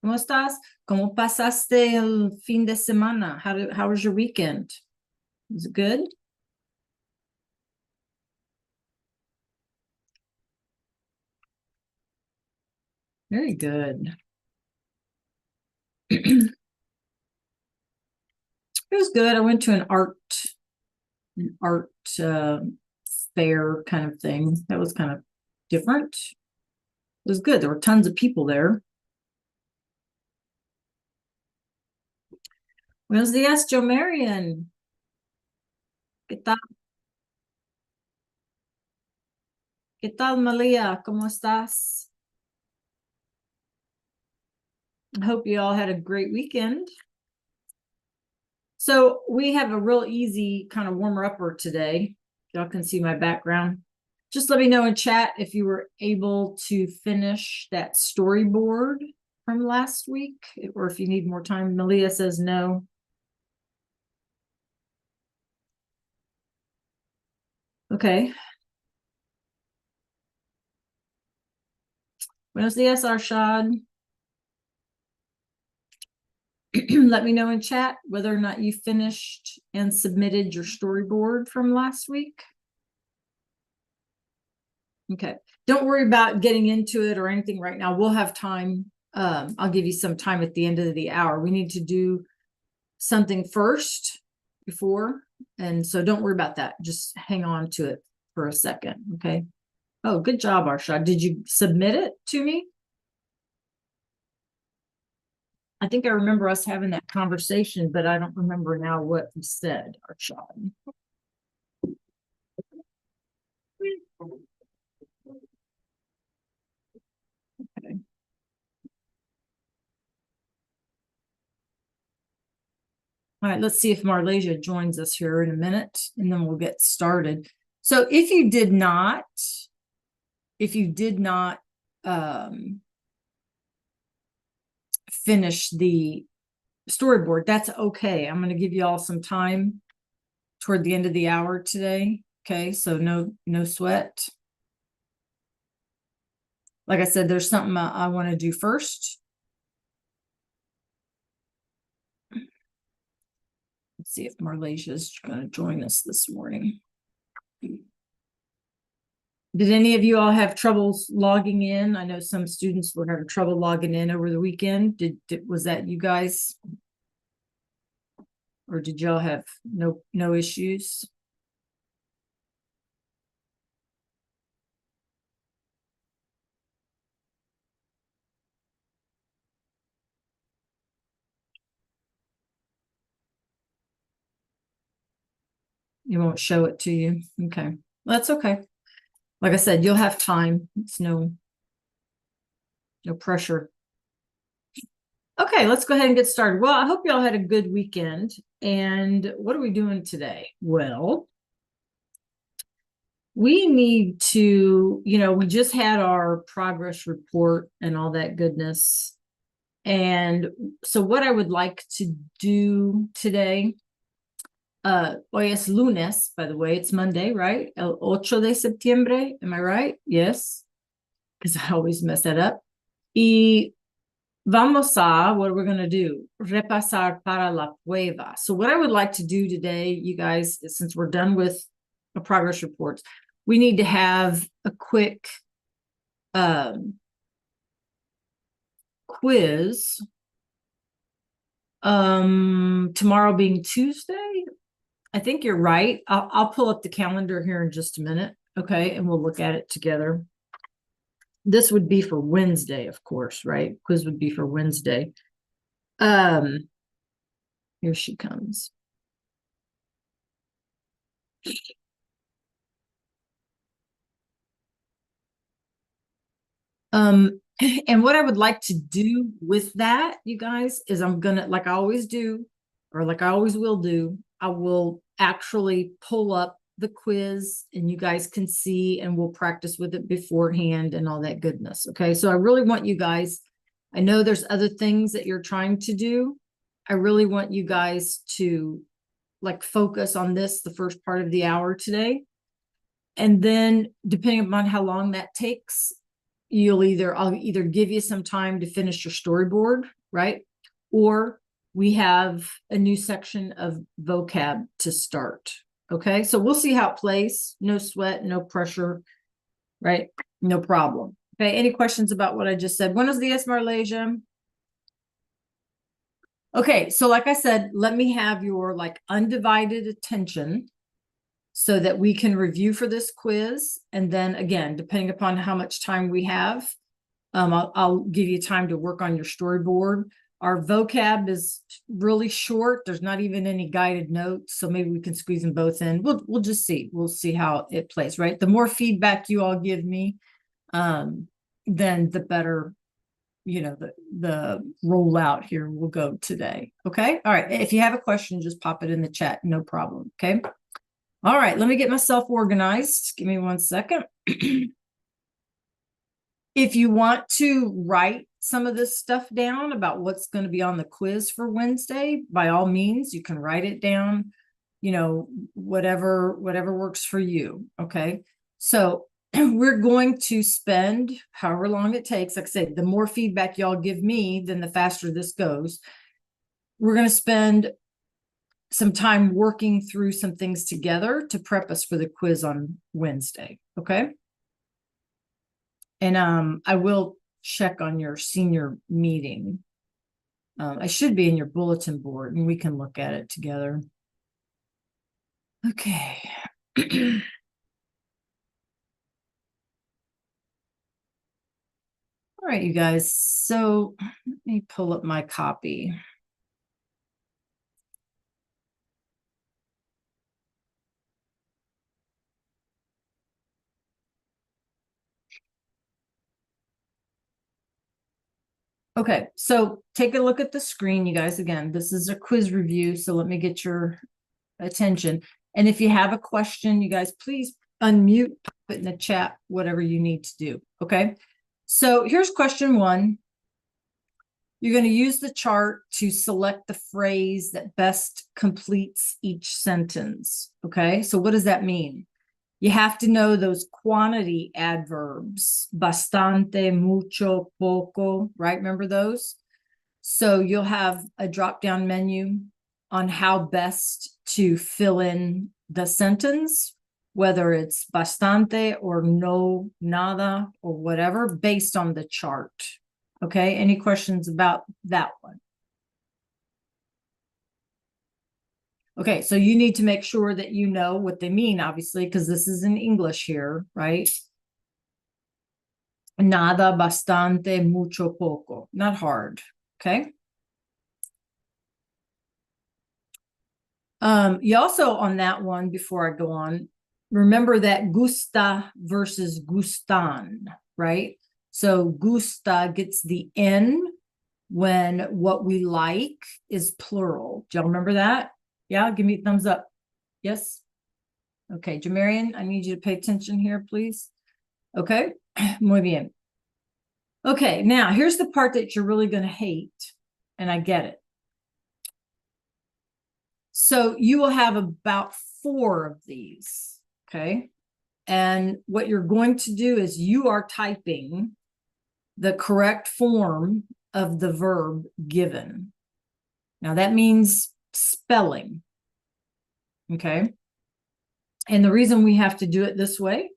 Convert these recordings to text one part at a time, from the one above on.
¿Cómo estás? ¿Cómo pasaste el fin de semana? How was your weekend? Was it good? Very good. It was good. I went to an art fair kind of thing. That was kind of different. It was good. There were tons of people there. Buenos días, Joe Marion. ¿Qué tal? ¿Qué tal, Malia? ¿Cómo estás? I hope you all had a great weekend. So we have a real easy kind of warmer upper today. Y'all can see my background. Just let me know in chat if you were able to finish that storyboard from last week, or if you need more time. Malia says no. Okay. Buenos días, Arshad. Let me know in chat whether or not you finished and submitted your storyboard from last week. Okay. Don't worry about getting into it or anything right now. We'll have time. I'll give you some time at the end of the hour. We need to do something first before. And so don't worry about that. Just hang on to it for a second. Okay. Oh, good job, Arshad. Did you submit it to me? I think I remember us having that conversation, but I don't remember now what you said, Arshad. Okay. All right, let's see if Marlasia joins us here in a minute, and then we'll get started. So if you did not finish the storyboard, that's okay. I'm going to give you all some time toward the end of the hour today. Okay, so no sweat. Like I said, there's something I want to do first. Let's see if Marlasia is going to join us this morning. Did any of you all have troubles logging in? I know some students were having trouble logging in over the weekend. Was that you guys? Or did y'all have no issues? It won't show it to you. Okay. Well, that's okay. Like I said, you'll have time. It's no pressure. Okay, let's go ahead and get started. Well, I hope y'all had a good weekend. And what are we doing today? Well, we need to, we just had our progress report and all that goodness. And so what I would like to do today, hoy es lunes, by the way, it's Monday, right? El 8 de septiembre, am I right? Yes, because I always mess that up. Y vamos a, what we're going to do, repasar para la prueba. So what I would like to do today, you guys, since we're done with the progress reports, we need to have a quick quiz. Tomorrow being Tuesday, I think you're right. I'll pull up the calendar here in just a minute. Okay, and we'll look at it together. This would be for Wednesday, of course, right? Quiz would be for Wednesday. Here she comes. And what I would like to do with that, you guys, is I'm gonna, like I always do, or like I always will do, I will actually pull up the quiz and you guys can see, and we'll practice with it beforehand and all that goodness. Okay, so I really want you guys, I know there's other things that you're trying to do. I really want you guys to like focus on this the first part of the hour today. And then depending upon how long that takes, I'll either give you some time to finish your storyboard, right? Or we have a new section of vocab to start. Okay, so we'll see how it plays. No sweat, no pressure, right? No problem. Okay, any questions about what I just said? Buenos dias, Malaysia. Okay, so like I said, let me have your like undivided attention so that we can review for this quiz. And then again, depending upon how much time we have, I'll give you time to work on your storyboard. Our vocab is really short. There's not even any guided notes, so maybe we can squeeze them both in. We'll just see. We'll see how it plays, right? The more feedback you all give me, then the better, you know, the rollout here will go today. Okay. All right. If you have a question, just pop it in the chat. No problem. Okay. All right. Let me get myself organized. Give me 1 second. If you want to write some of this stuff down about what's going to be on the quiz for Wednesday, by all means, you can write it down, you know, whatever works for you. Okay. So we're going to spend however long it takes. Like I said, the more feedback y'all give me, then the faster this goes. We're going to spend some time working through some things together to prep us for the quiz on Wednesday. Okay. And I will check on your senior meeting. I should be in your bulletin board and we can look at it together. Okay. All right, you guys. So let me pull up my copy. Okay, so take a look at the screen, you guys. Again, this is a quiz review, so let me get your attention. And if you have a question, you guys, please unmute, put in the chat, whatever you need to do. Okay, so here's question 1. You're going to use the chart to select the phrase that best completes each sentence. Okay, so what does that mean? You have to know those quantity adverbs, bastante, mucho, poco, right? Remember those? So you'll have a drop-down menu on how best to fill in the sentence, whether it's bastante or no, nada, or whatever, based on the chart. Okay, any questions about that one? Okay, so you need to make sure that you know what they mean, obviously, because this is in English here, right? Nada, bastante, mucho, poco. Not hard, okay? You also, on that one, before I go on, remember that gusta versus gustan, right? So gusta gets the N when what we like is plural. Do y'all remember that? Yeah, give me a thumbs up. Yes. Okay, Jamarian, I need you to pay attention here, please. Okay, muy bien. Okay, now here's the part that you're really going to hate, and I get it. So you will have about 4 of these, okay? And what you're going to do is you are typing the correct form of the verb given. Now that means spelling, okay? And the reason we have to do it this way,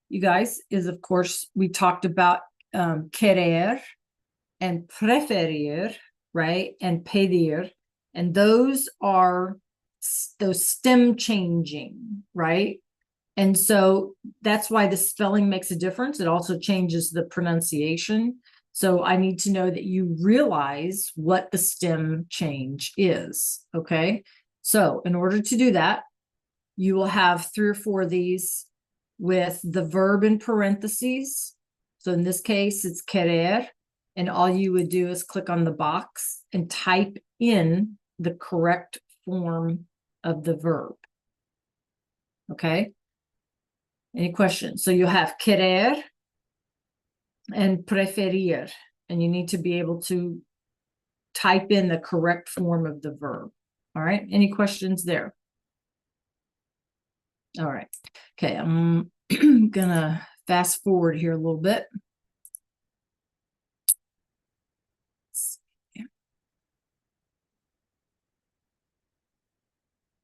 you guys, is of course we talked about querer and preferir, right? And pedir. And those are those stem changing, right? And so that's why the spelling makes a difference. It also changes the pronunciation. So I need to know that you realize what the stem change is, okay? So in order to do that, you will have 3 or 4 of these with the verb in parentheses. So in this case, it's querer. And all you would do is click on the box and type in the correct form of the verb. Okay? Any questions? So you have querer and preferir, and you need to be able to type in the correct form of the verb. All right? Any questions there? All right. Okay, I'm gonna fast forward here a little bit.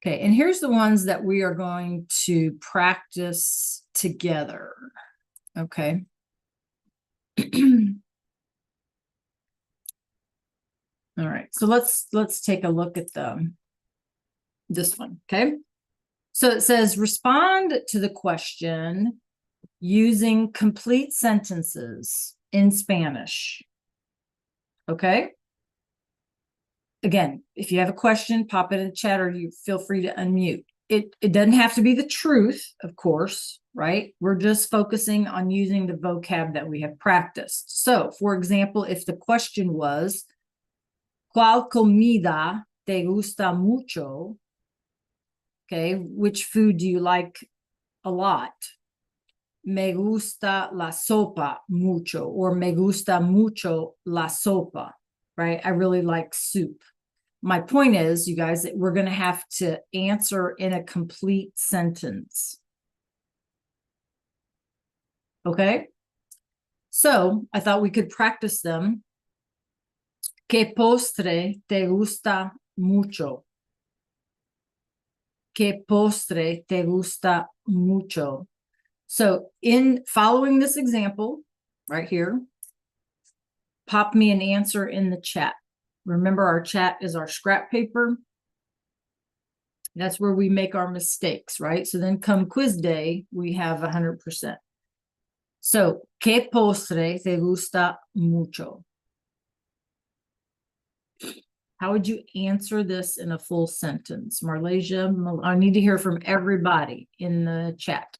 Okay, and here's the ones that we are going to practice together. Okay. All right, so let's take a look at this one. Okay. So it says respond to the question using complete sentences in Spanish. Okay. Again, if you have a question, pop it in the chat or you feel free to unmute. It doesn't have to be the truth, of course, right? We're just focusing on using the vocab that we have practiced. So, for example, if the question was, ¿Cuál comida te gusta mucho? Okay, which food do you like a lot? Me gusta la sopa mucho, or me gusta mucho la sopa, right? I really like soup. My point is, you guys, that we're going to have to answer in a complete sentence. Okay? So I thought we could practice them. ¿Qué postre te gusta mucho? ¿Qué postre te gusta mucho? So in following this example right here, pop me an answer in the chat. Remember, our chat is our scrap paper. That's where we make our mistakes, right? So then come quiz day, we have 100%. So, ¿qué postre te gusta mucho? How would you answer this in a full sentence? Marlasia, I need to hear from everybody in the chat.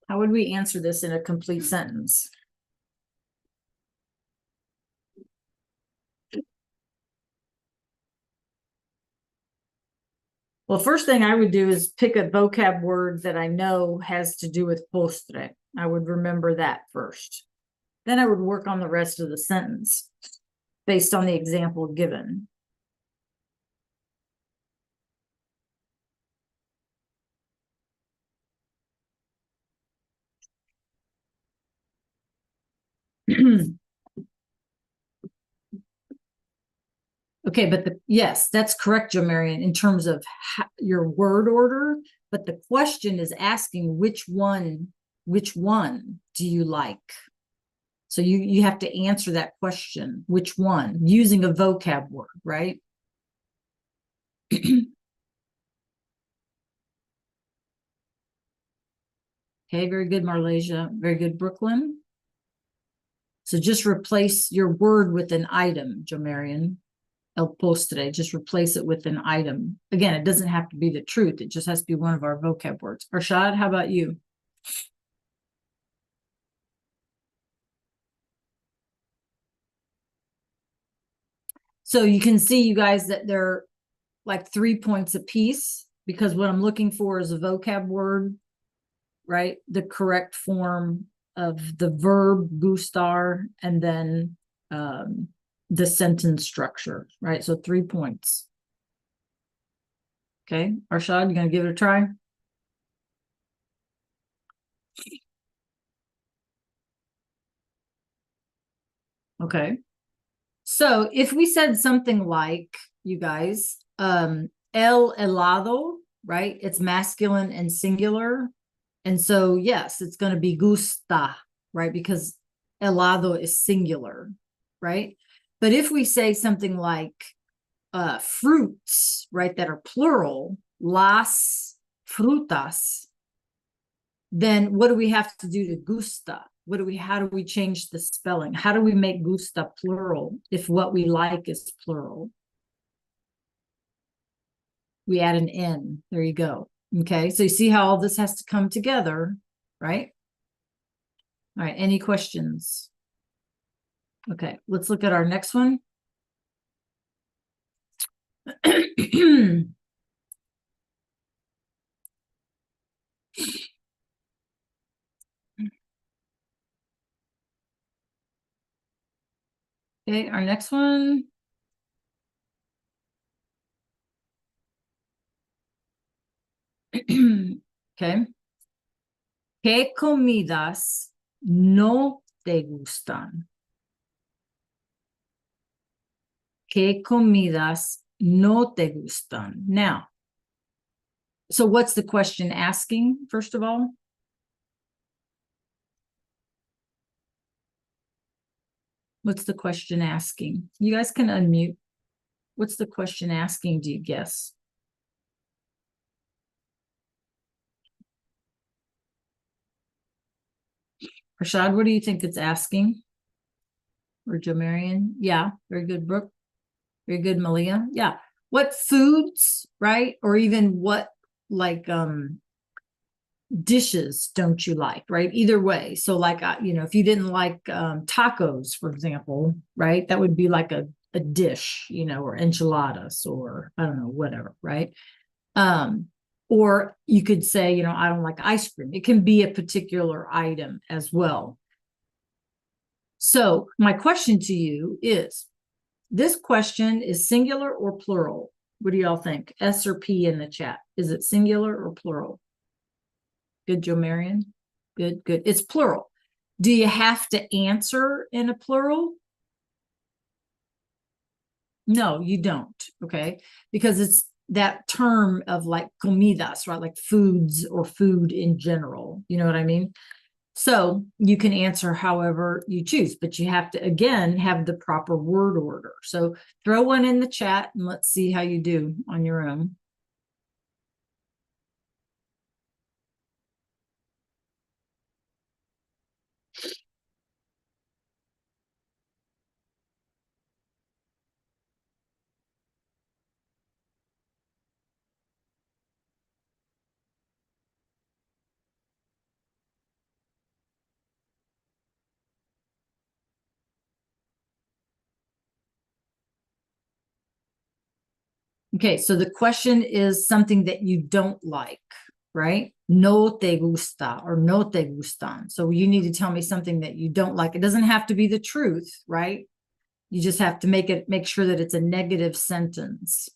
How would we answer this in a complete sentence? Well, first thing I would do is pick a vocab word that I know has to do with postre. I would remember that first. Then I would work on the rest of the sentence based on the example given. Okay, but yes, that's correct, Jo Marion, in terms of your word order. But the question is asking which one do you like? So you have to answer that question, which one, using a vocab word, right? Okay, very good, Marlasia. Very good, Brooklyn. So just replace your word with an item, Jo Marion. El postre, just replace it with an item. Again, it doesn't have to be the truth. It just has to be one of our vocab words. Arshad, how about you? So you can see, you guys, that they're like 3 points apiece, because what I'm looking for is a vocab word, right? The correct form of the verb gustar, and then the sentence structure, right? So 3 points. Okay, Arshad, you gonna give it a try? Okay. So if we said something like, you guys, el helado, right? It's masculine and singular. And so, yes, it's going to be gusta, right? Because helado is singular, right? But if we say something like fruits, right, that are plural, las frutas, then what do we have to do to gusta? How do we change the spelling? How do we make gusta plural if what we like is plural? We add an N. There you go. Okay, so you see how all this has to come together, right? All right, any questions? Okay, let's look at our next one. Okay, our next one. Okay. ¿Qué comidas no te gustan? ¿Qué comidas no te gustan? Now, so what's the question asking, first of all? What's the question asking? You guys can unmute. What's the question asking, do you guess? Rashad, what do you think it's asking? Or Joe Marion? Yeah, very good, Brooke. Very good, Malia. Yeah. What foods, right? Or even what like dishes don't you like, right? Either way. So like if you didn't like tacos, for example, right? That would be like a dish, or enchiladas or I don't know, whatever, right? Or you could say, I don't like ice cream. It can be a particular item as well. So my question to you is, this question is singular or plural? What do y'all think? S or P in the chat. Is it singular or plural? Good, Joe Marion. Good, good. It's plural. Do you have to answer in a plural? No, you don't. Okay. Because it's that term of like comidas, right? Like foods or food in general. You know what I mean? So you can answer however you choose, but you have to, again, have the proper word order. So throw one in the chat and let's see how you do on your own. Okay, so the question is something that you don't like, right? No te gusta or no te gustan. So you need to tell me something that you don't like. It doesn't have to be the truth, right? You just have to make sure that it's a negative sentence.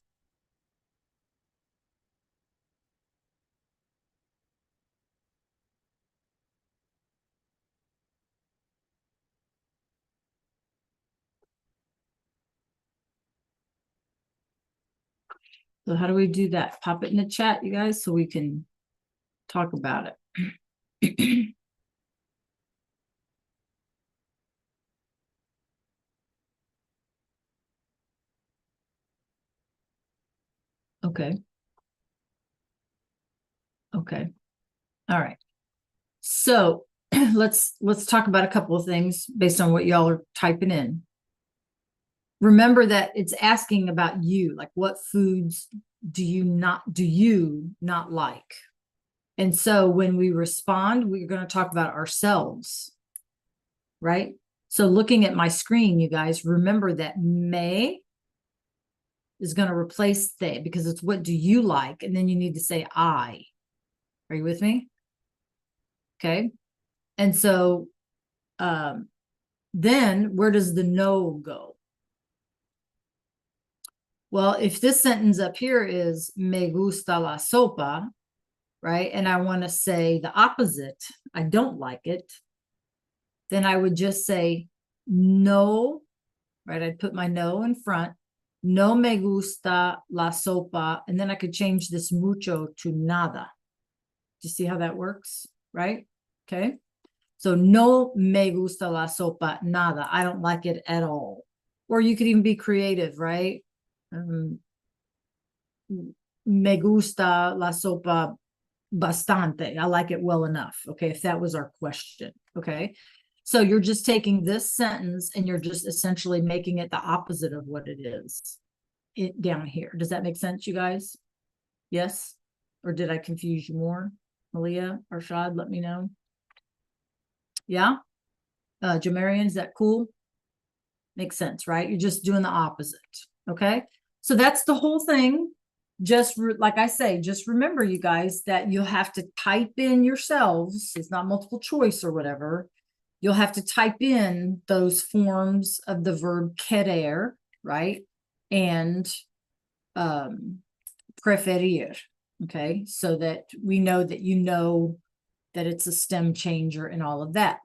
So how do we do that? Pop it in the chat, you guys, so we can talk about it. Okay. Okay. All right. So let's talk about a couple of things based on what y'all are typing in. Remember that it's asking about you, like what foods do you not like? And so when we respond, we're going to talk about ourselves, right? So looking at my screen, you guys, remember that me is going to replace they because it's what do you like? And then you need to say I. Are you with me? Okay. And so then where does the no go? Well, if this sentence up here is me gusta la sopa, right? And I want to say the opposite, I don't like it, then I would just say no, right? I'd put my no in front. No me gusta la sopa. And then I could change this mucho to nada. Do you see how that works? Right? Okay. So no me gusta la sopa, nada. I don't like it at all. Or you could even be creative, right? Me gusta la sopa bastante. I like it well enough. Okay. If that was our question. Okay. So you're just taking this sentence and you're just essentially making it the opposite of what it is down here. Does that make sense, you guys? Yes? Or did I confuse you more? Malia or Shad, let me know. Yeah? Jamarian, is that cool? Makes sense, right? You're just doing the opposite. Okay. So that's the whole thing. Just like I say, just remember, you guys, that you'll have to type in yourselves. It's not multiple choice or whatever. You'll have to type in those forms of the verb querer, right? And preferir. Okay, so that we know that you know that it's a stem changer and all of that.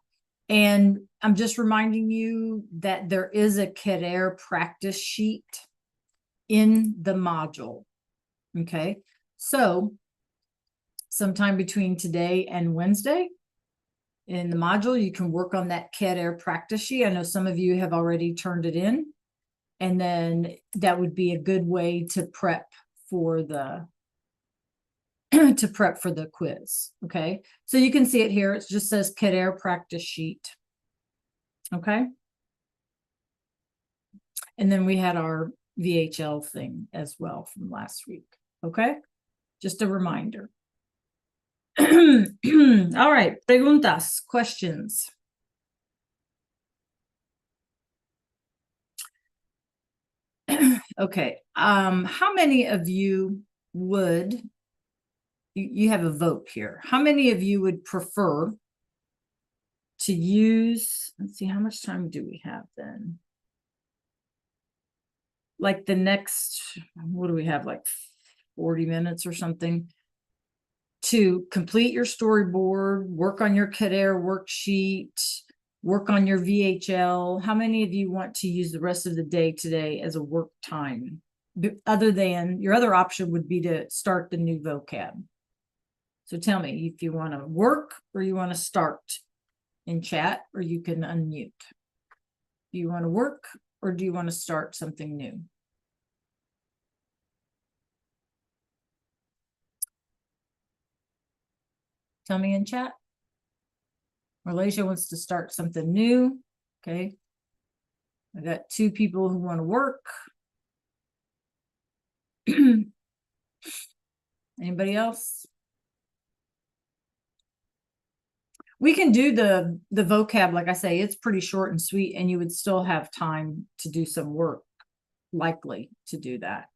And I'm just reminding you that there is a Querer practice sheet in the module. Okay, so sometime between today and Wednesday in the module, you can work on that Querer practice sheet. I know some of you have already turned it in, and then that would be a good way to prep for the quiz. Okay, so you can see it here. It just says Querer practice sheet. Okay, and then we had our VHL thing as well from last week. Okay, just a reminder. All right, preguntas, questions. Okay, how many of you would, you have a vote here. How many of you would prefer to use, let's see, how much time do we have then? Like the next, what do we have, like 40 minutes or something, to complete your storyboard, work on your Querer worksheet, work on your VHL. How many of you want to use the rest of the day today as a work time? Other than, your other option would be to start the new vocab. So tell me if you want to work or you want to start in chat, or you can unmute. Do you want to work or do you want to start something new? Tell me in chat. Malaysia wants to start something new. Okay. I got 2 people who want to work. Anybody else? We can do the vocab, like I say, it's pretty short and sweet, and you would still have time to do some work, likely to do that.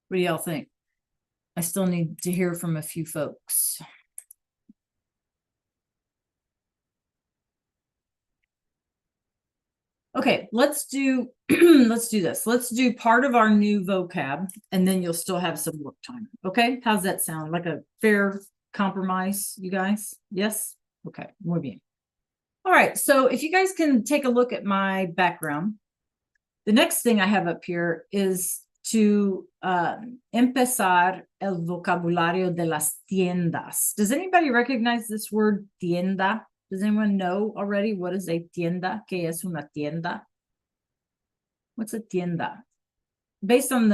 What do y'all think? I still need to hear from a few folks. Okay, let's do let's do this. Let's do part of our new vocab, and then you'll still have some work time. Okay, how's that sound? Like a fair compromise, you guys? Yes? Okay, muy bien. All right, so if you guys can take a look at my background, the next thing I have up here is to empezar el vocabulario de las tiendas. Does anybody recognize this word tienda? Does anyone know already what is a tienda? ¿Qué es una tienda? What's a tienda? Based on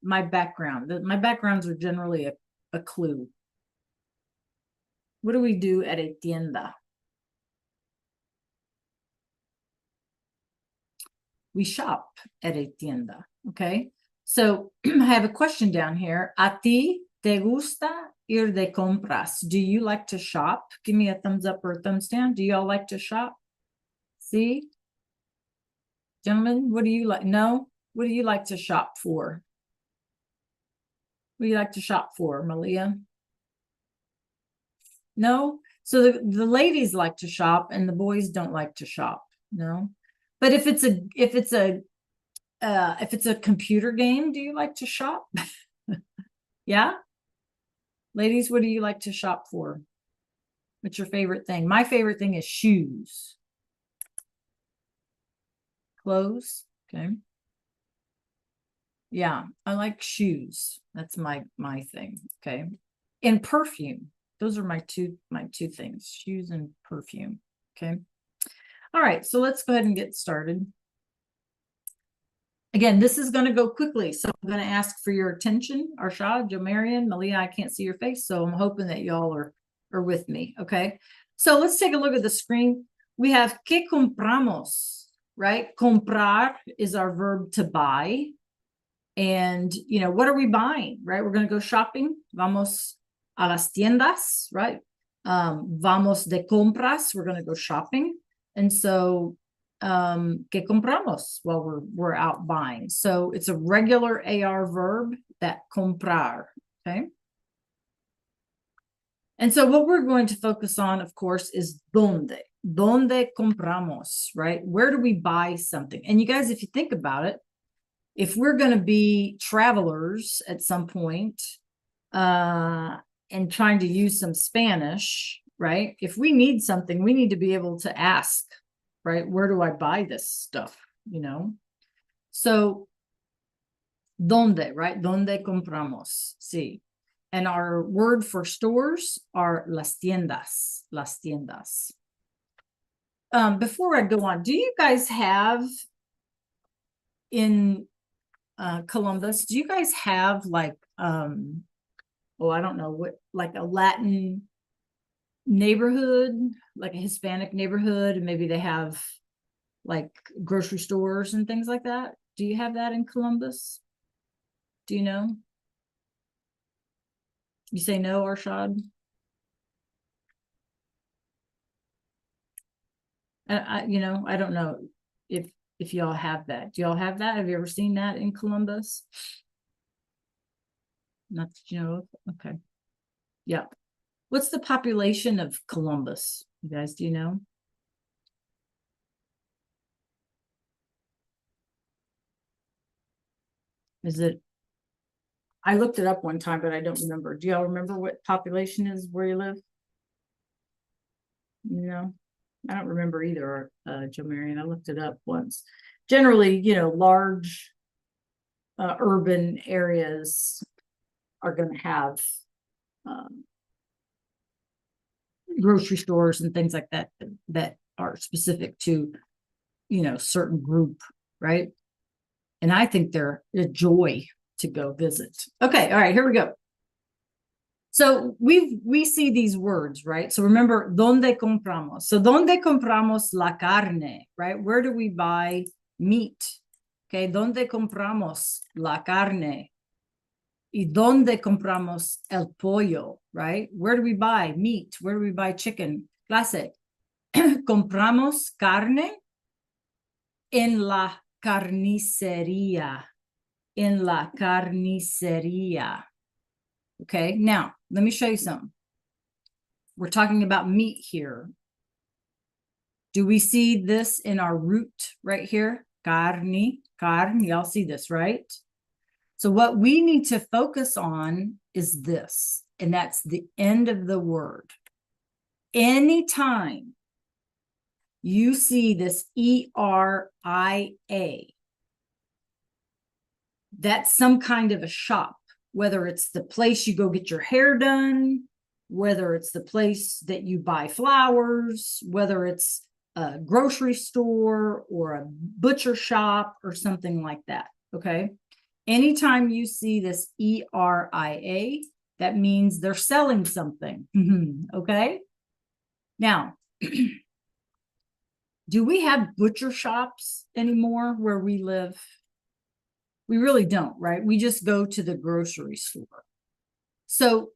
my background, my backgrounds are generally a clue. What do we do at a tienda? We shop at a tienda, okay? So I have a question down here. ¿A ti te gusta ir de compras? Do you like to shop? Give me a thumbs up or a thumbs down. Do y'all like to shop? See? Gentlemen, what do you like? No? What do you like to shop for? What do you like to shop for, Malia? No? So the ladies like to shop and the boys don't like to shop. No? But if it's a computer game, do you like to shop? Yeah? Ladies, what do you like to shop for? What's your favorite thing? My favorite thing is shoes. Clothes. Okay. Yeah, I like shoes. That's my thing. Okay. And perfume. Those are my two things, shoes and perfume. Okay. All right, so let's go ahead and get started. Again, this is going to go quickly, so I'm going to ask for your attention. Arshad, Jomarian, Malia, I can't see your face, so I'm hoping that y'all are with me, okay? So let's take a look at the screen. We have que compramos, right? Comprar is our verb to buy. And, you know, what are we buying, right? We're going to go shopping. Vamos a las tiendas, right? Vamos de compras. We're going to go shopping. And so, que compramos while we're out buying. So it's a regular AR verb, that comprar, okay? And so what we're going to focus on, of course, is donde. Donde compramos, right? Where do we buy something? And you guys, if you think about it, if we're going to be travelers at some point, and trying to use some Spanish, right? If we need something, we need to be able to ask, right? Where do I buy this stuff? You know? So, ¿dónde, right? ¿Dónde compramos? Sí. And our word for stores are las tiendas, las tiendas. Before I go on, do you guys have in Columbus, do you guys have like, oh, I don't know what, like a Latin neighborhood, like a Hispanic neighborhood, and maybe they have like grocery stores and things like that? Do you have that in Columbus? Do you know? You say no, Arshad? I don't know if y'all have that. Do y'all have that? Have you ever seen that in Columbus? Not that you know of? Okay. Yeah. What's the population of Columbus? You guys, do you know? Is it? I looked it up one time, but I don't remember. Do y'all remember what population is where you live? No, I don't remember either, Joe Marion. I looked it up once. Generally, large urban areas are going to have grocery stores and things like that that are specific to, certain group, right? And I think they're a joy to go visit. Okay, all right, here we go. So we see these words, right? So remember, ¿dónde compramos? So ¿dónde compramos la carne, right? Where do we buy meat? Okay, ¿dónde compramos la carne? ¿Y dónde compramos el pollo, right? Where do we buy meat? Where do we buy chicken? Clase. Compramos carne en la carnicería. En la carnicería. Okay, now let me show you something. We're talking about meat here. Do we see this in our root right here? Carne, y'all see this, right? So what we need to focus on is this, and that's the end of the word. Anytime you see this E-R-I-A, that's some kind of a shop, whether it's the place you go get your hair done, whether it's the place that you buy flowers, whether it's a grocery store or a butcher shop or something like that, okay? Anytime you see this E-R-I-A, that means they're selling something, okay? Now, do we have butcher shops anymore where we live? We really don't, right? We just go to the grocery store. So,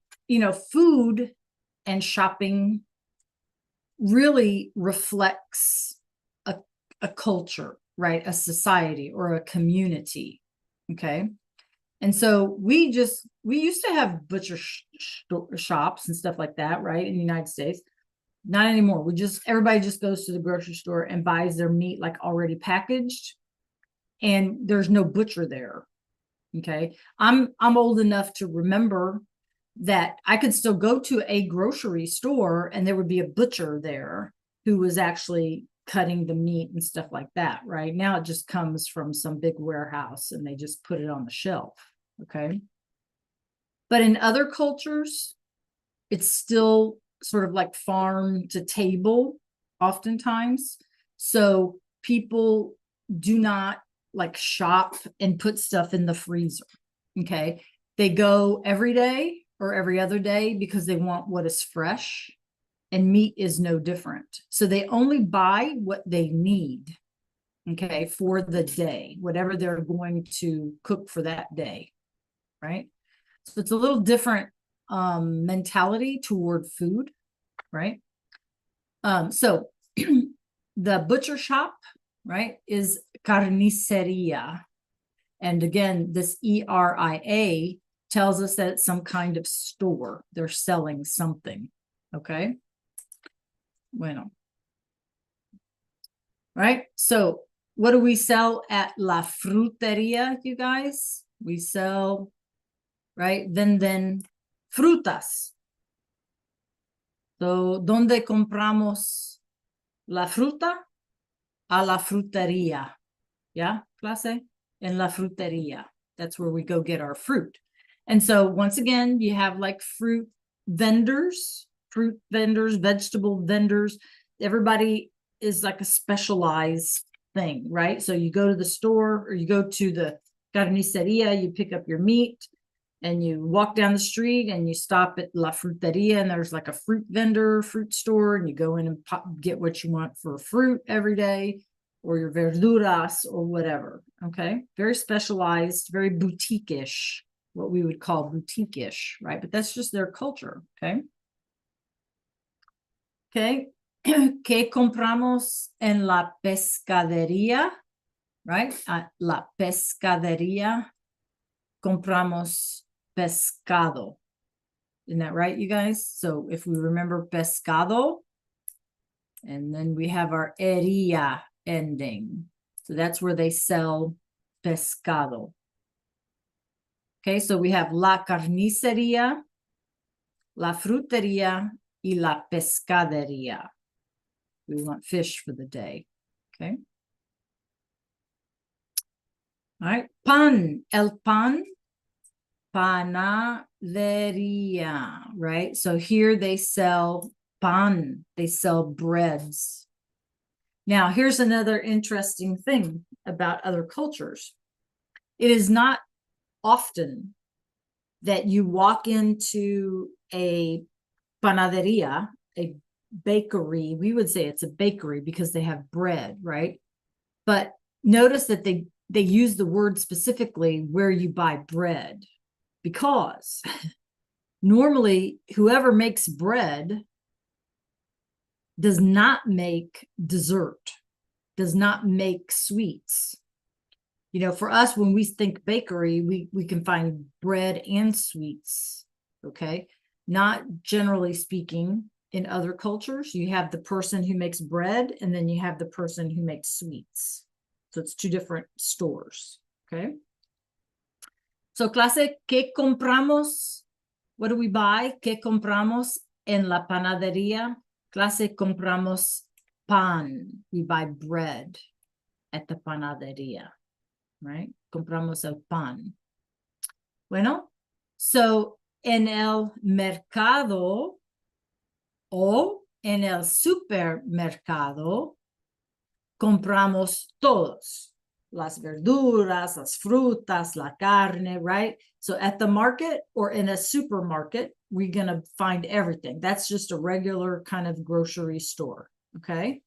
food and shopping really reflects a culture, right? A society or a community, okay? And so we used to have butcher shops and stuff like that, right? In the United States. Not anymore. Everybody just goes to the grocery store and buys their meat like already packaged, and there's no butcher there. Okay. I'm old enough to remember that I could still go to a grocery store and there would be a butcher there who was actually cutting the meat and stuff like that. Right now, it just comes from some big warehouse and they just put it on the shelf. Okay. But in other cultures, it's still sort of like farm to table oftentimes. So people do not like shop and put stuff in the freezer. Okay. They go every day or every other day because they want what is fresh, and meat is no different. So they only buy what they need, okay, for the day, whatever they're going to cook for that day, right? So it's a little different mentality toward food, right? So the butcher shop, right, is carniceria. And again, this E-R-I-A tells us that it's some kind of store. They're selling something, okay? Bueno. Right? So what do we sell at la fruteria, you guys? We sell, right? Then frutas. So, ¿dónde compramos la fruta? A la frutería. Yeah, clase? En la frutería. That's where we go get our fruit. And so once again, you have like fruit vendors, vegetable vendors. Everybody is like a specialized thing, right? So you go to the store or you go to the carniceria, you pick up your meat and you walk down the street and you stop at La Fruteria and there's like a fruit vendor, fruit store, and you go in and get what you want for fruit every day or your verduras or whatever. Okay. Very specialized, very boutique-ish, what we would call boutique-ish, right? But that's just their culture. Okay. Okay. ¿Qué compramos en la pescadería? Right? La pescadería. Compramos pescado. Isn't that right, you guys? So if we remember pescado, and then we have our ería ending. So that's where they sell pescado. Okay, so we have la carnicería, la frutería, y la pescadería. We want fish for the day. Okay. All right. Pan, el pan, panadería, right? So here they sell pan, they sell breads. Now, here's another interesting thing about other cultures. It is not often that you walk into a panadería, a bakery. We would say it's a bakery because they have bread, right? But notice that they use the word specifically where you buy bread, because normally whoever makes bread does not make dessert, does not make sweets. You know, for us, when we think bakery, we can find bread and sweets. Okay. Not generally speaking. In other cultures, you have the person who makes bread and then you have the person who makes sweets. So it's two different stores. Okay. So clase, ¿qué compramos? What do we buy? ¿Qué compramos en la panadería? Clase, compramos pan. We buy bread at the panadería, right? Compramos el pan. Bueno, so en el mercado o en el supermercado compramos todos. Las verduras, las frutas, la carne, right? So at the market or in a supermarket, we're going to find everything. That's just a regular kind of grocery store, okay?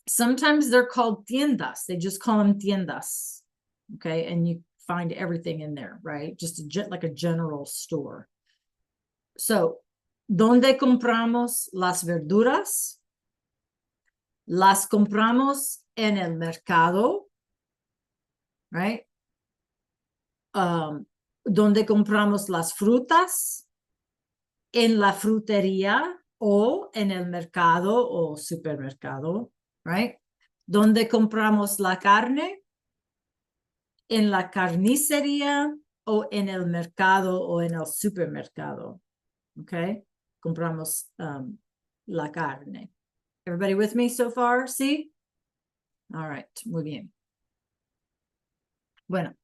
Sometimes they're called tiendas. They just call them tiendas, okay? And you find everything in there, right? Just like a general store. So, ¿dónde compramos las verduras? Las compramos en el mercado, right? ¿Dónde compramos las frutas? En la frutería o en el mercado o supermercado, right? ¿Dónde compramos la carne? En la carnicería o en el mercado o en el supermercado, okay? Compramos la carne. Everybody with me so far? See? All right, muy bien. Bueno.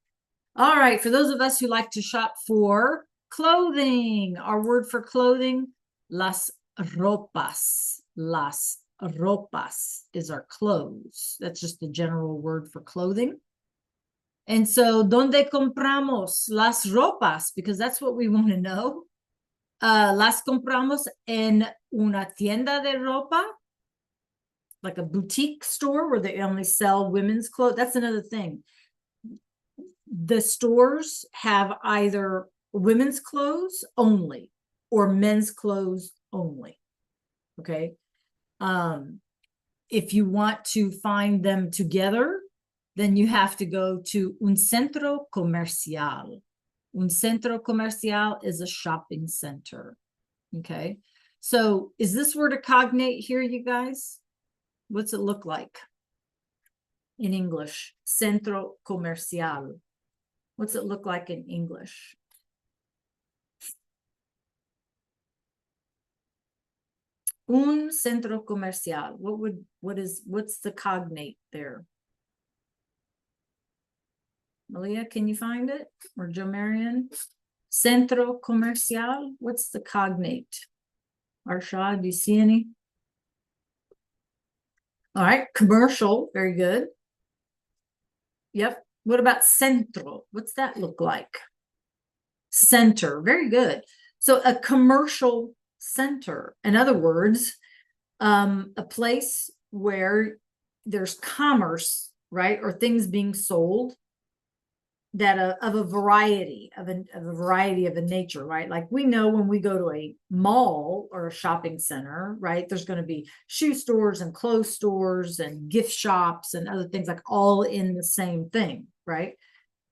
All right, for those of us who like to shop for clothing, our word for clothing, las ropas. Las ropas is our clothes. That's just the general word for clothing. And so, ¿dónde compramos las ropas? Because that's what we want to know. Las compramos en una tienda de ropa, like a boutique store where they only sell women's clothes. That's another thing. The stores have either women's clothes only or men's clothes only. Okay. If you want to find them together, then you have to go to un centro comercial. Un centro comercial is a shopping center. Okay. So is this word a cognate here, you guys? What's it look like? in English? Centro comercial. What's it look like in English? Un centro comercial. What's the cognate there? Malia, can you find it? Or Joe Marion? Centro comercial. What's the cognate? Arshad, do you see any? All right, commercial. Very good. Yep. What about centro? What's that look like? Center. Very good. So a commercial center. In other words, a place where there's commerce, right? Or things being sold that of a variety of a nature, right? Like we know when we go to a mall or a shopping center, right? There's going to be shoe stores and clothes stores and gift shops and other things, like all in the same thing, right?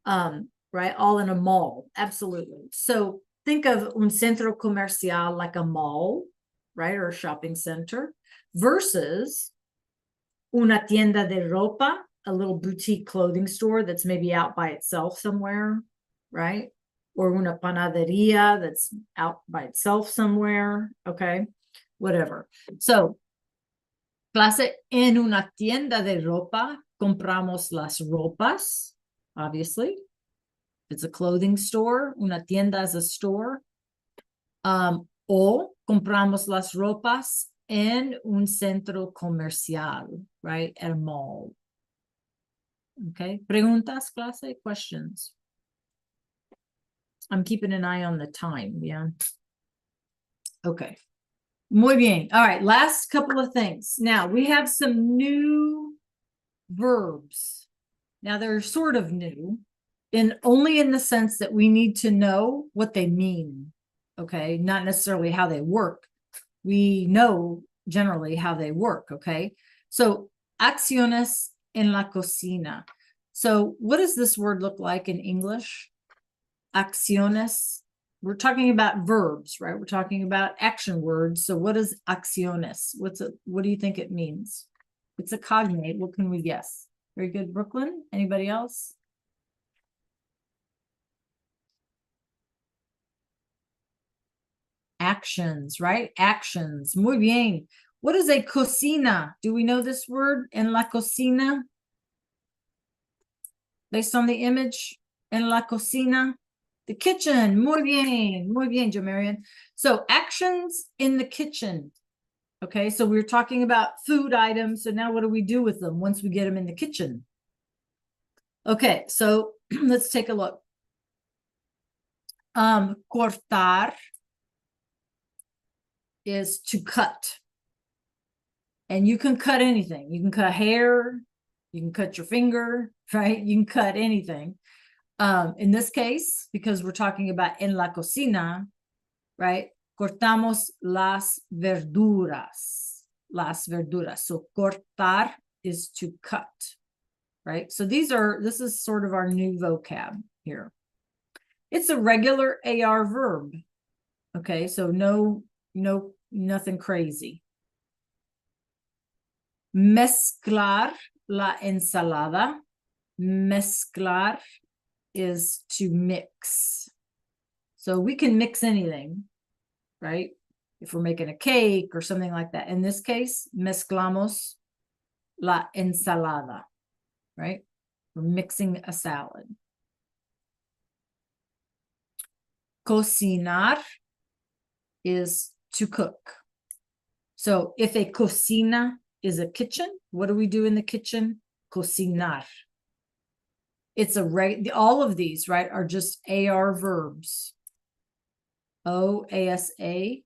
Right, all in a mall. Absolutely. So think of un centro comercial like a mall, right, or a shopping center, versus una tienda de ropa, a little boutique clothing store that's maybe out by itself somewhere, right? Or una panaderia that's out by itself somewhere, okay? Whatever. So, clase, en una tienda de ropa compramos las ropas, obviously. It's a clothing store. Una tienda is a store. O compramos las ropas en un centro comercial, right? At a mall. Okay. Preguntas, clase, questions. I'm keeping an eye on the time. Yeah. Okay. Muy bien. All right. Last couple of things. Now we have some new verbs. Now they're sort of new, only in the sense that we need to know what they mean. Okay. Not necessarily how they work. We know generally how they work. Okay. So acciones en la cocina. So what does this word look like in English? Acciones. We're talking about verbs, right? We're talking about action words. So what is acciones? What do you think it means? It's a cognate. What can we guess? Very good, Brooklyn. Anybody else? Actions, right? Actions. Muy bien. What is a cocina? Do we know this word? En la cocina? Based on the image, en la cocina, the kitchen. Muy bien, Jo Marion. So actions in the kitchen. Okay, so we're talking about food items. So now what do we do with them once we get them in the kitchen? Okay, so let's take a look. Cortar is to cut. And you can cut anything. You can cut hair, you can cut your finger, right? You can cut anything. In this case, because we're talking about en la cocina, right? Cortamos las verduras. Las verduras. So cortar is to cut, right? So this is sort of our new vocab here. It's a regular AR verb. Okay, so nothing crazy. Mezclar la ensalada. Mezclar is to mix. So we can mix anything, right? If we're making a cake or something like that. In this case, mezclamos la ensalada, right? We're mixing a salad. Cocinar is to cook. So if a cocina is a kitchen, what do we do in the kitchen? Cocinar. It's all of these, right, are just AR verbs. OASA,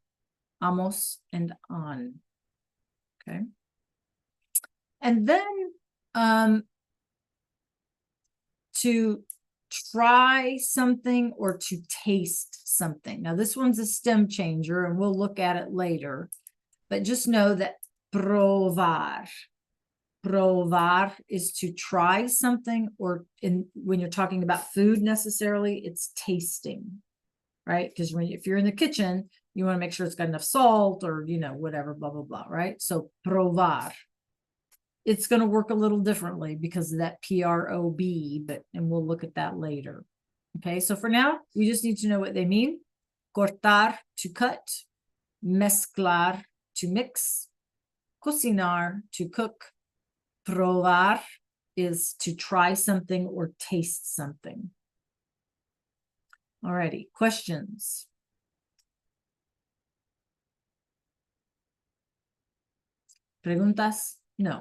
amos, and on. Okay. And then to try something or to taste something. Now this one's a stem changer and we'll look at it later, but just know that provar. Provar is to try something, or when you're talking about food necessarily, it's tasting, right? Because if you're in the kitchen, you want to make sure it's got enough salt or, whatever, blah, blah, blah, right? So provar. it's going to work a little differently because of that PROB, and we'll look at that later. Okay, so for now, we just need to know what they mean. Cortar, to cut. Mezclar, to mix. Cocinar, to cook. Probar is to try something or taste something. Alrighty, questions? Preguntas? No.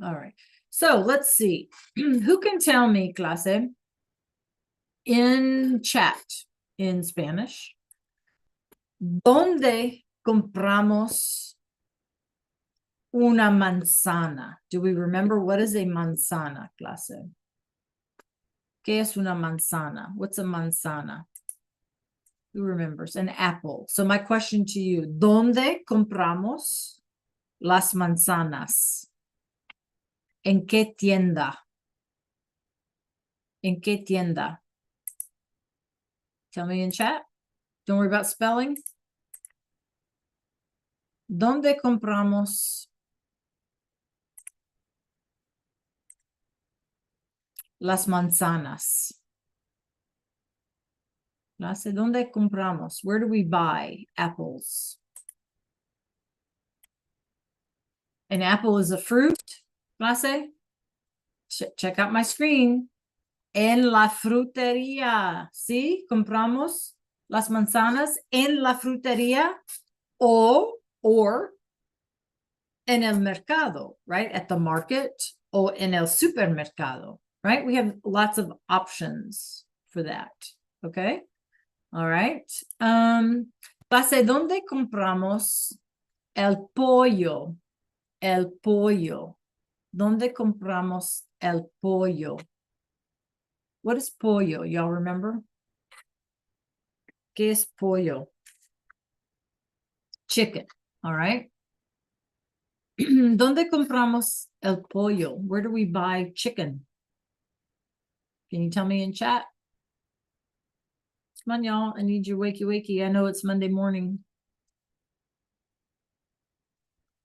All right. So let's see. Who can tell me, clase, in chat in Spanish, ¿dónde compramos una manzana? Do we remember what is a manzana, clase? ¿Qué es una manzana? What's a manzana? Who remembers? An apple. So my question to you, ¿dónde compramos las manzanas? ¿En qué tienda? ¿En qué tienda? Tell me in chat. Don't worry about spelling. ¿Dónde compramos las manzanas? Clase, ¿dónde compramos? Where do we buy apples? An apple is a fruit. Clase, check out my screen. En la frutería. ¿Sí? Compramos las manzanas en la frutería or en el mercado, right? At the market or en el supermercado, right? We have lots of options for that. Okay. All right. Clase, ¿dónde compramos el pollo? El pollo. ¿Dónde compramos el pollo? What is pollo? Y'all remember? ¿Qué es pollo? Chicken. All right. ¿Dónde compramos el pollo? Where do we buy chicken? Can you tell me in chat? Come on, y'all. I need you wakey. I know it's Monday morning.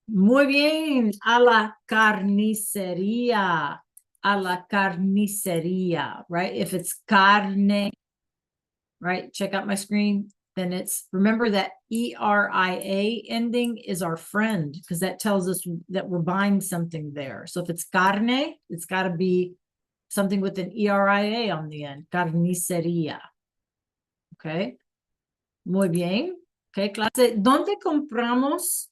Muy bien. A la carnicería. A la carnicería, right? If it's carne, right? Check out my screen. Then it's, remember that ERIA ending is our friend because that tells us that we're buying something there. So if it's carne, it's got to be something with an ERIA on the end. Carnicería. Okay. Muy bien. Okay, clase. ¿Dónde compramos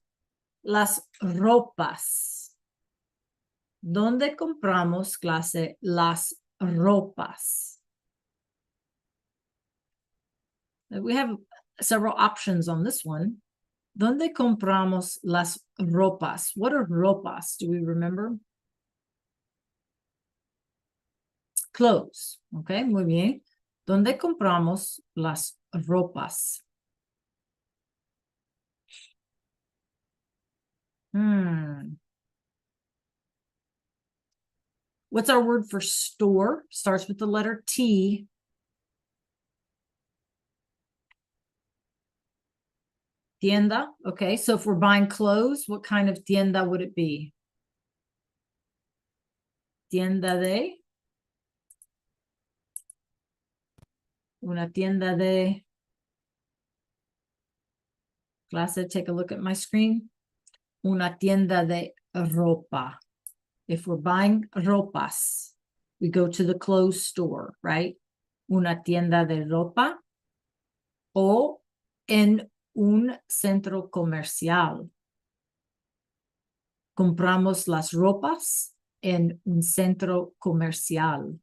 las ropas? ¿Dónde compramos, clase, las ropas? We have several options on this one. ¿Dónde compramos las ropas? What are ropas? Do we remember? Clothes. Okay, muy bien. ¿Dónde compramos las ropas? What's our word for store? Starts with the letter T. Tienda. Okay, so if we're buying clothes, what kind of tienda would it be? Tienda de. Una tienda de. Clase, take a look at my screen. Una tienda de ropa. If we're buying ropas, we go to the clothes store, right? Una tienda de ropa o en un centro comercial. Compramos las ropas en un centro comercial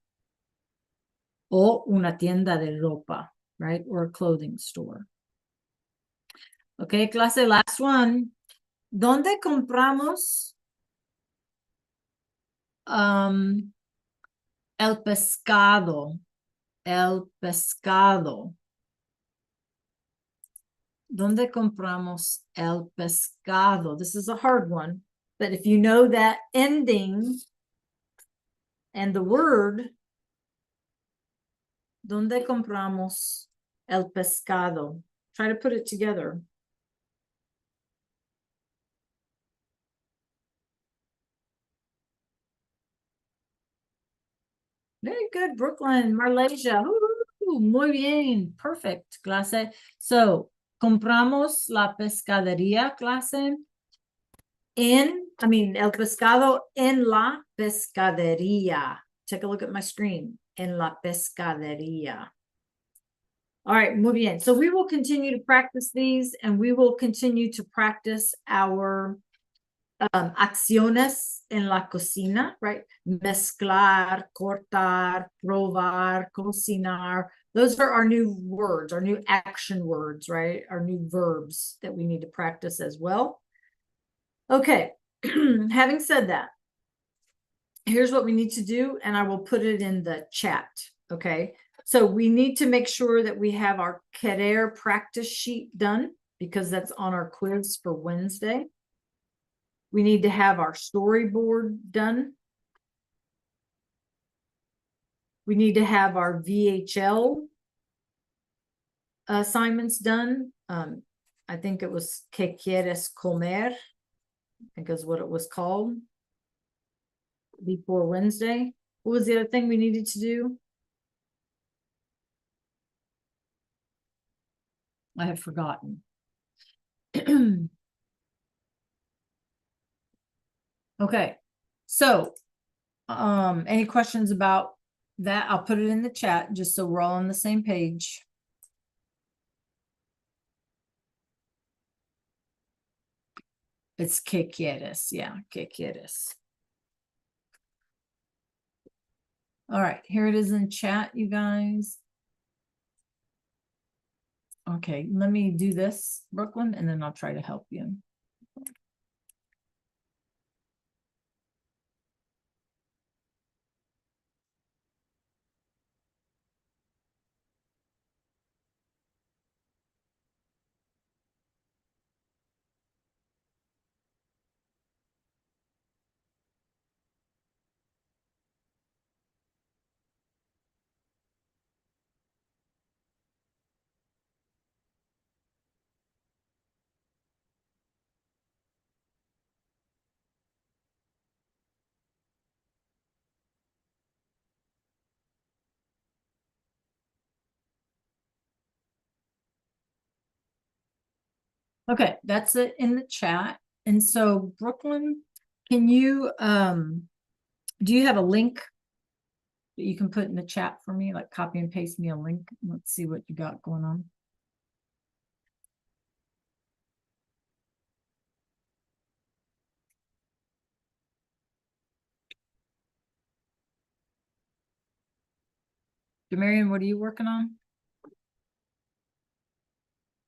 o una tienda de ropa, right? Or a clothing store. Okay, clase, last one. ¿Dónde compramos el pescado? El pescado. ¿Dónde compramos el pescado? This is a hard one, but if you know that ending and the word, ¿dónde compramos el pescado? Try to put it together. Very good, Brooklyn, Malaysia. Ooh, muy bien, perfect, clase. So, compramos la pescadería, clase, el pescado en la pescadería. Take a look at my screen. En la pescadería. All right, muy bien. So we will continue to practice these, and we will continue to practice our acciones en la cocina, right? Mezclar, cortar, probar, cocinar. Those are our new words, our new action words, right? Our new verbs that we need to practice as well. Okay, having said that, here's what we need to do, and I will put it in the chat, okay? So we need to make sure that we have our querer practice sheet done, because that's on our quiz for Wednesday. We need to have our storyboard done. We need to have our VHL assignments done. I think it was ¿Qué quieres comer? I think is what it was called before Wednesday. What was the other thing we needed to do? I have forgotten. Okay, so any questions about that? I'll put it in the chat just so we're all on the same page. It's ¿Qué quieres? Yeah, ¿Qué quieres? All right, here it is in chat, you guys. Okay, let me do this, Brooklyn, and then I'll try to help you. Okay, that's it in the chat. And so Brooklyn, can you do you have a link that you can put in the chat for me? Like copy and paste me a link. Let's see what you got going on. Demarion, what are you working on?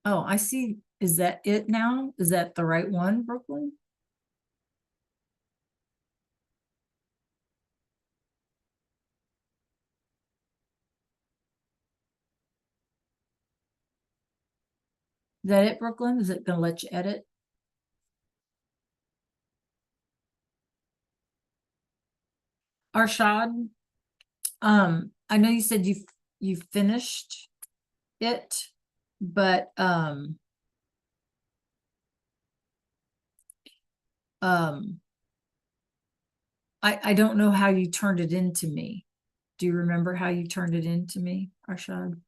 Oh, I see. Is that it now? Is that the right one, Brooklyn? Is that it, Brooklyn? Is it gonna let you edit? Arshad, I know you said you finished it, but I don't know how you turned it into me. Do you remember how you turned it into me, Arshad?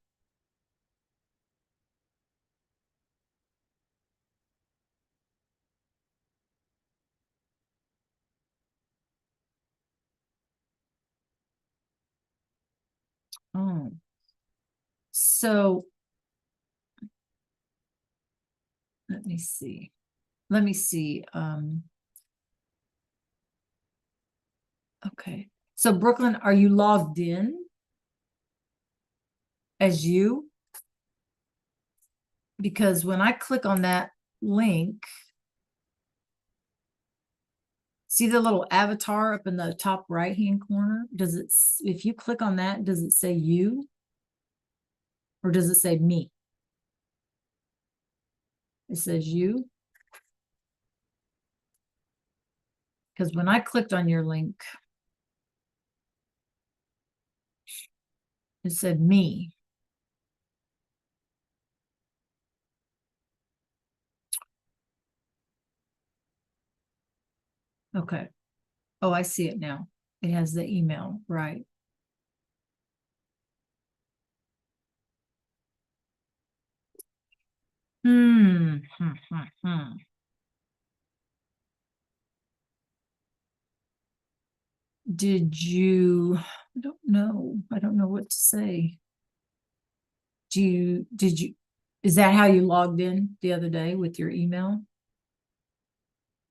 Oh, so let me see. Let me see. Okay. So Brooklyn, are you logged in as you? Because when I click on that link, see the little avatar up in the top right hand corner? Does it, if you click on that, does it say you? Or does it say me? It says you. Because when I clicked on your link, it said me. Okay. Oh, I see it now. It has the email, right? Hmm. Hmm, hmm, hmm. Did you? I don't know. I don't know what to say. Did you, is that how you logged in the other day with your email?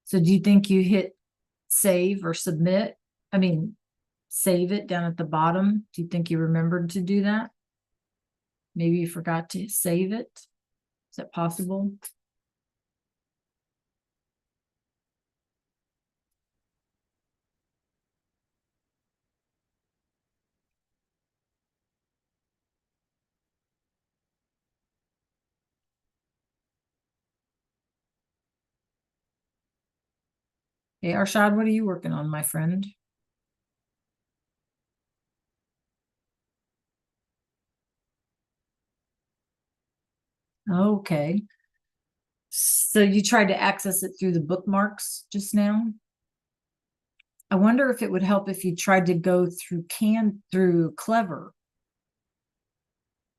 So do you think you hit save or submit? I mean, save it down at the bottom. Do you think you remembered to do that? Maybe you forgot to save it. Is that possible? Hey, Arshad, what are you working on, my friend? Okay. So you tried to access it through the bookmarks just now? I wonder if it would help if you tried to go through Clever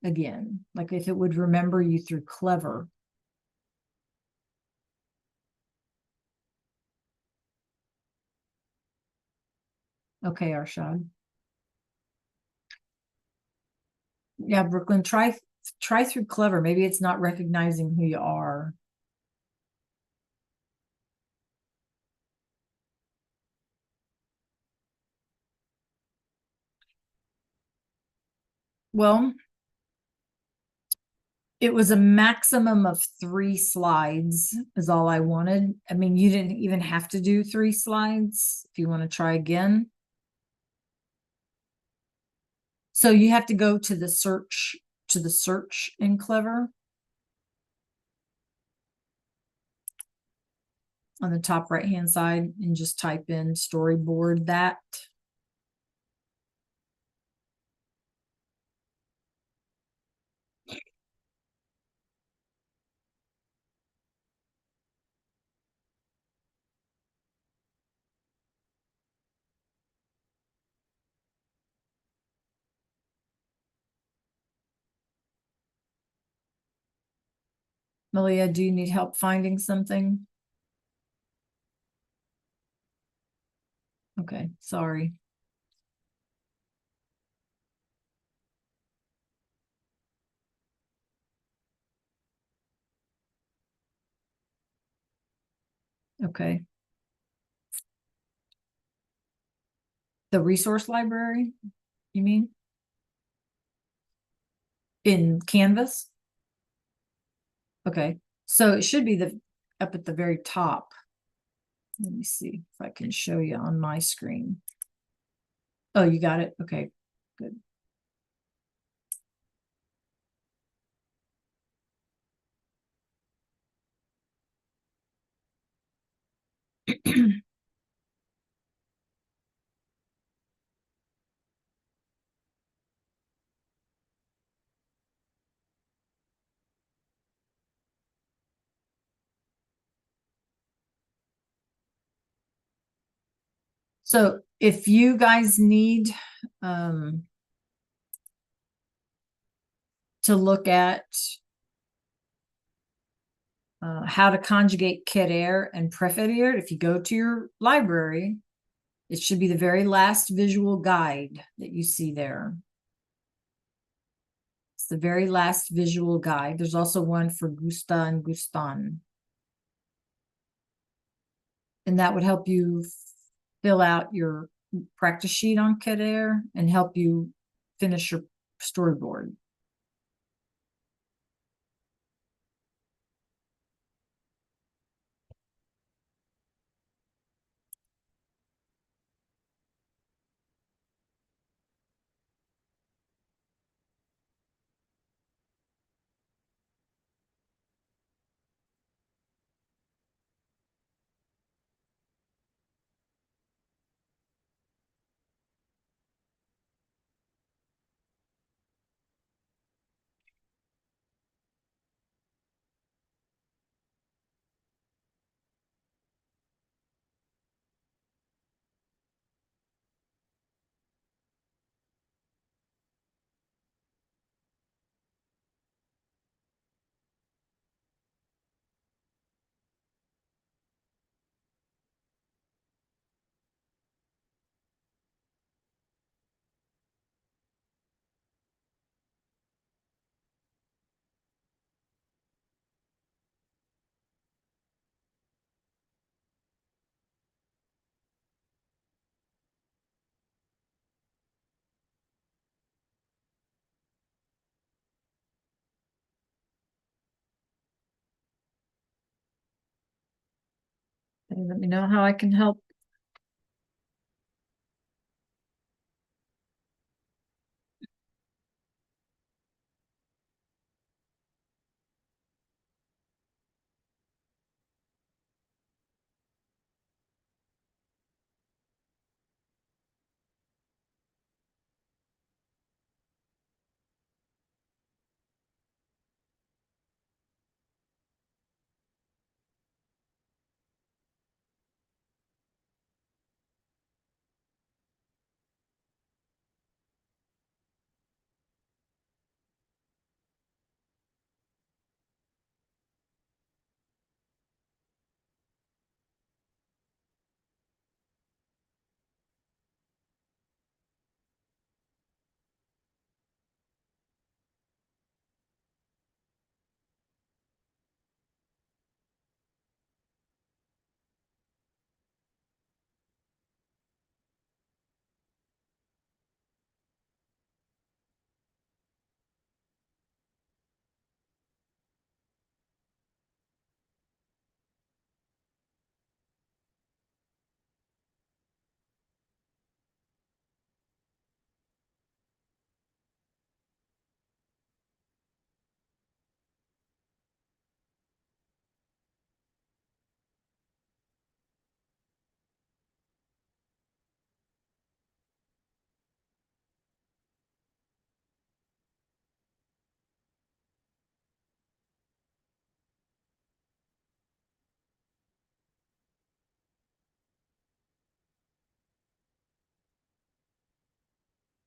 again. Like if it would remember you through Clever. Okay, Arshad. Yeah, Brooklyn, try through Clever. Maybe it's not recognizing who you are. Well, it was a maximum of 3 slides is all I wanted. I mean, you didn't even have to do 3 slides if you want to try again. So you have to go to the search in Clever on the top right hand side and just type in storyboard that. Malia, do you need help finding something? Okay, sorry. Okay. The resource library, you mean? In Canvas? Okay. So it should be the up at the very top. Let me see if I can show you on my screen. Oh, you got it? Okay, good. So if you guys need to look at how to conjugate Keter and Preferir, if you go to your library, it should be the very last visual guide that you see there. It's the very last visual guide. There's also one for Gusta and Gustan. And that would help you fill out your practice sheet on Keter and help you finish your storyboard. Let me know how I can help.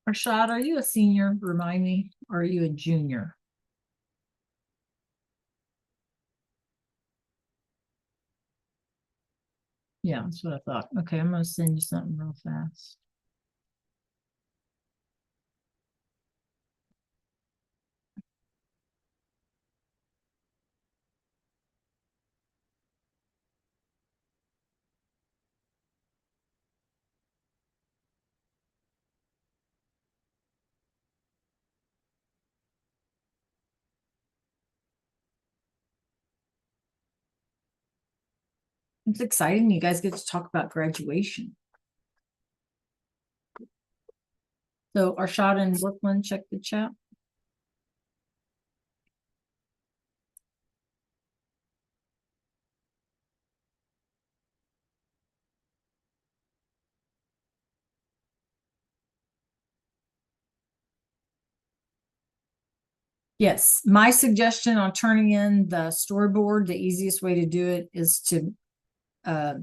Rashad, are you a senior? Remind me. Or are you a junior? Yeah, that's what I thought. Okay, I'm gonna send you something real fast. It's exciting. You guys get to talk about graduation. So Arshad and Brooklyn, check the chat. Yes, my suggestion on turning in the storyboard, the easiest way to do it is to uh,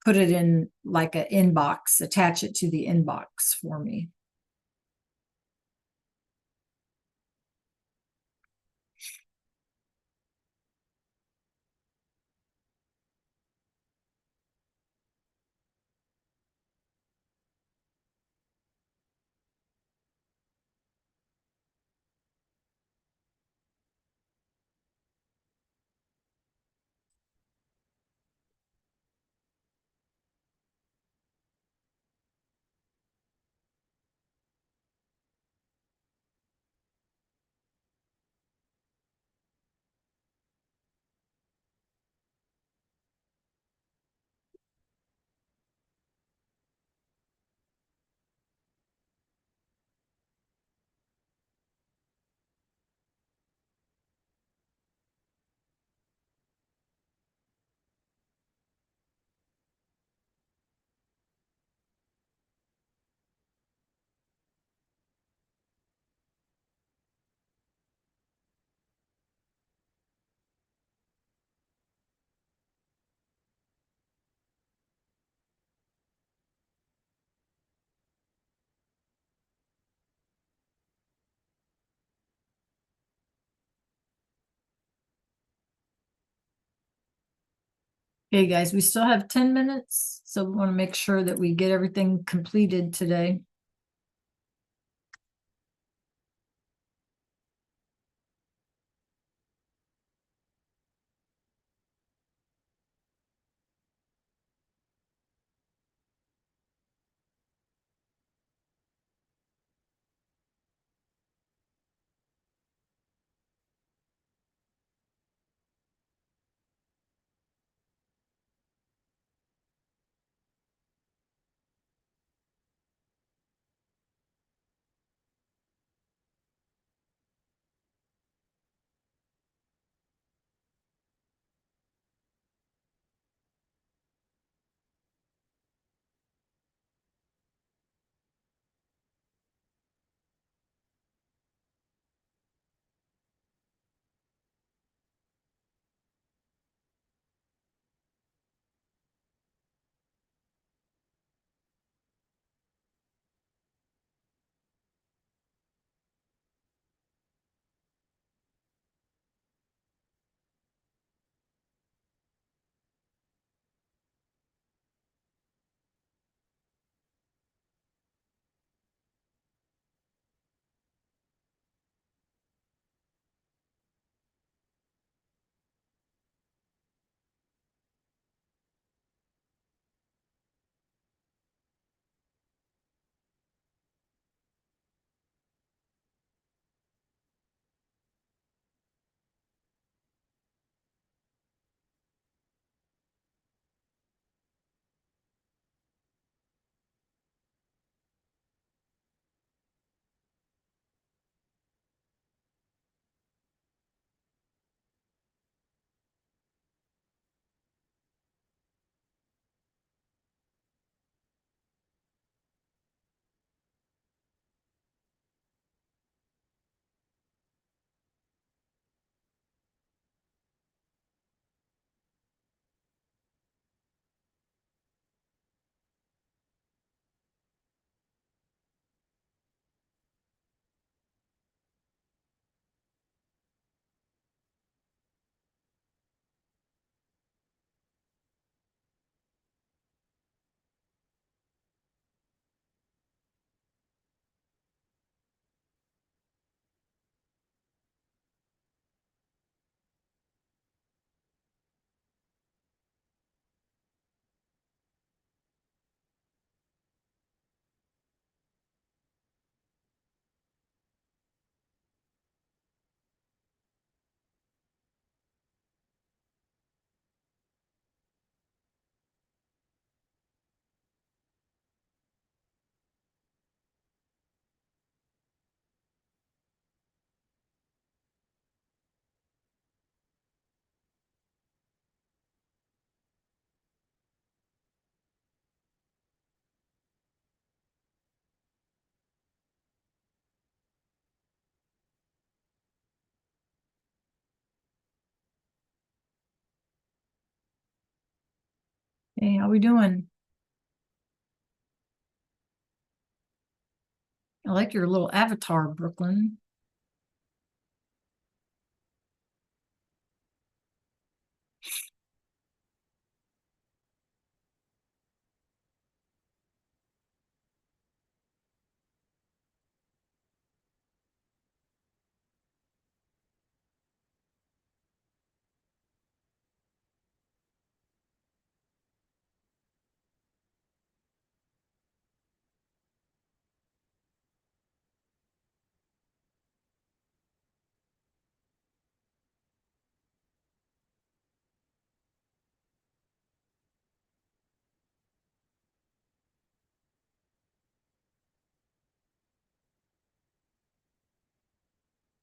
put it in like an inbox, attach it to the inbox for me. Okay, guys, we still have 10 minutes, so we want to make sure that we get everything completed today. Hey, how we doing? I like your little avatar, Brooklyn.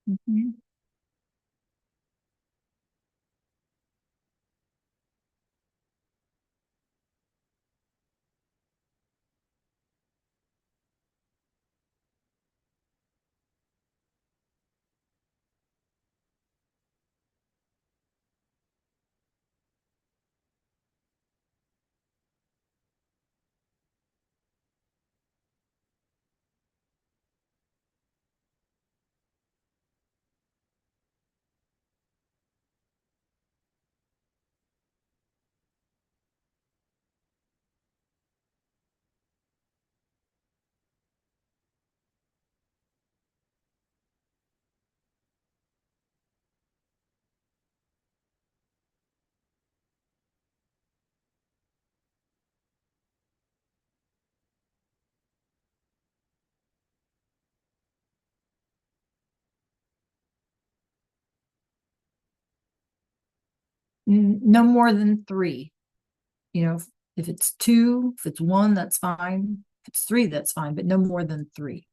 Mhm. No more than three. You know, if it's two, if it's one, that's fine. If it's three, that's fine, but no more than three.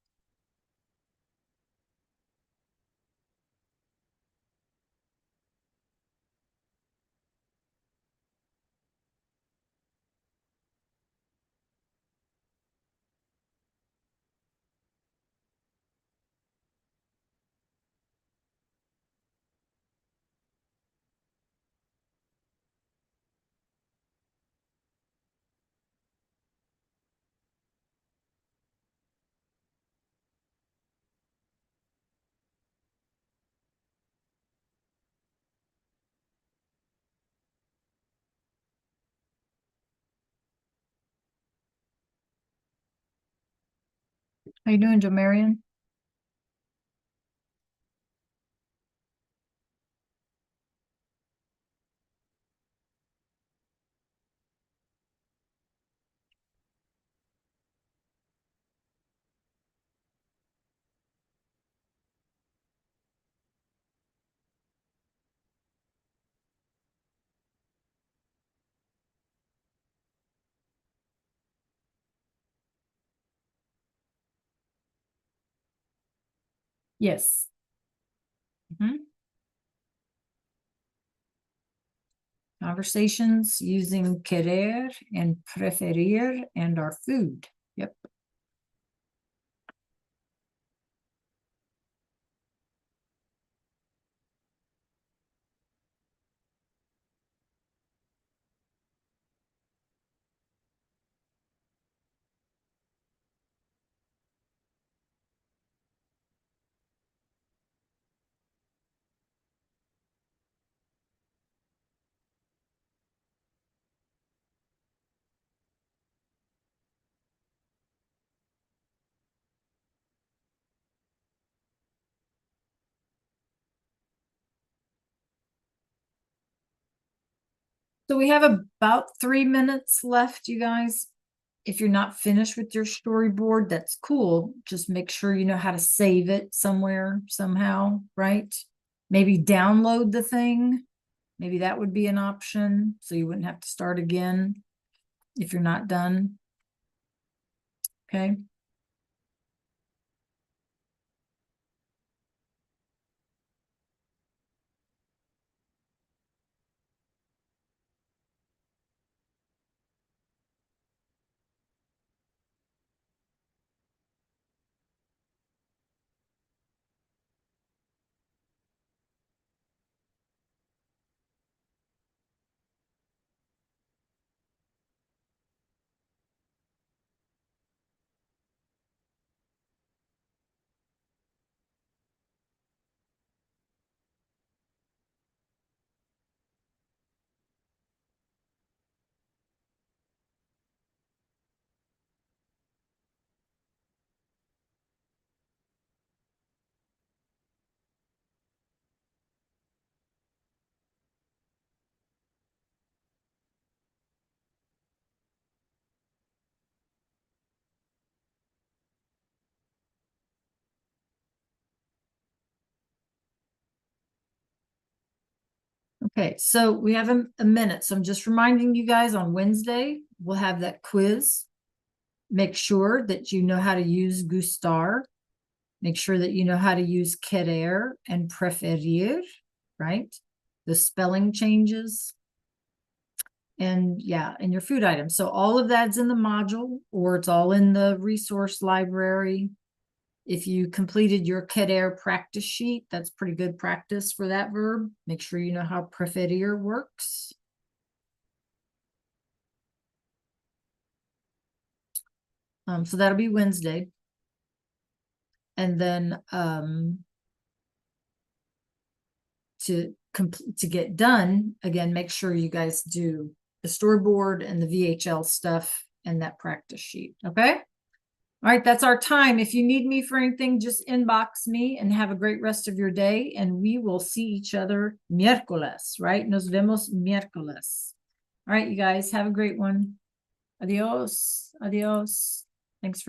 How you doing, Marion? Yes. Mhm. Conversations using querer and preferir and our food. Yep. So we have about 3 minutes left, you guys. If you're not finished with your storyboard, that's cool. Just make sure you know how to save it somewhere, somehow, right? Maybe download the thing. Maybe that would be an option. So you wouldn't have to start again if you're not done. Okay. Okay, so we have a minute. So I'm just reminding you guys on Wednesday, we'll have that quiz. Make sure that you know how to use gustar. Make sure that you know how to use querer and preferir, right? The spelling changes. And yeah, and your food items. So all of that's in the module, or it's all in the resource library. If you completed your querer practice sheet, that's pretty good practice for that verb. Make sure you know how preferir works. So that'll be Wednesday. And then to get done, again, make sure you guys do the storyboard and the VHL stuff and that practice sheet. Okay. All right, that's our time. If you need me for anything, just inbox me, and have a great rest of your day. And we will see each other miércoles, right? Nos vemos miércoles. All right, you guys, have a great one. Adios. Adios.